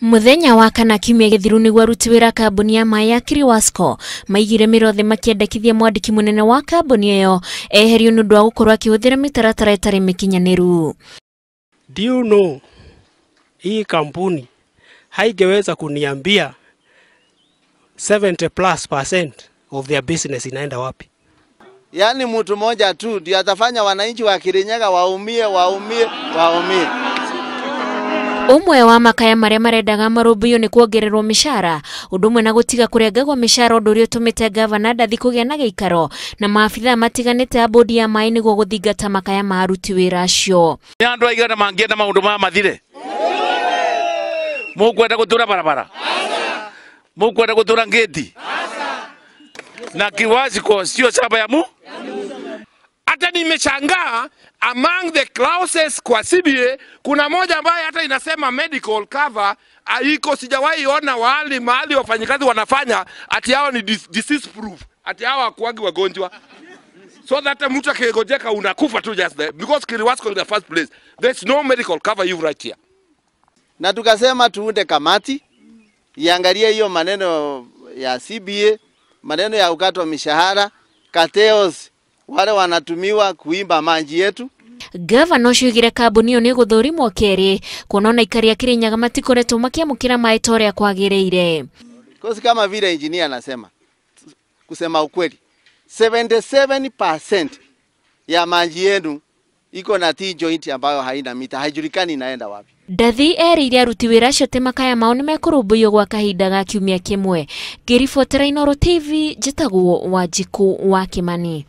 Muthenya wa kana kiumia githiru niguo aruti wira kambuni ya mai ya Kiriwasco maigire mirothe makiendekithia mwandiki munene wa kambuni iyo eherio nundu wa gukorwo akihuthira mitaratara itari mikinyaniru. Do you know hii kampuni haingeweza kuniambia 70+% of their business inaenda wapi? Yani mtu moja tu ndio atafanya wananchi wa Kirinyaga waumie. Umwe wa makaya maria marendaga marũmbũiyo ni kuongererwo mishara undu umwe na gutiga kurengagwo mishara undu uria utumite gavana ndathi kugia na giikaro na maabitha matiganite a bodi ya mai niguo guthingata makaya ma aruti wira acio. Ni andu aigana mangienda maundu ma mathire mukwenda gutura barabara mukwenda gutura ngeti na Kiriwasco sio shamba ya mu. Hata nimeshangaa among the clauses kwa CBA kuna moja ambayo hata inasema medical cover haiko. Sijawahi ona mahali wafanyikazi wanafanya ati hao ni disease proof, ati hao hakuagi wagonjwa, so that mtu akigojeka unakufa tu just there because Kiriwasco in the first place there's no medical cover you right here. Na tukasema tuunde kamati iangalie hiyo maneno ya CBA, maneno ya ukato wa mishahara, cartels wale wanatumiwa kuimba manji yetu. Gavana ucio igire kambuni iyo ni guthurimwo keri kuona ikari ya Kirinyaga matikoretwo makiamukira mai toria kwagireire. Kosi kama vile engineer anasema, kusema ukweli 77% ya manji yenu iko na T-joint ambayo haina mita, haijulikani inaenda wapi. Ndathi erire aruti wira acio te makaya mao ni mekurumbuiyo gwa kahinda ga kiumia kimwe. Ngiribotera Inooro TV, njitagwo Wanjiku wa Kimani.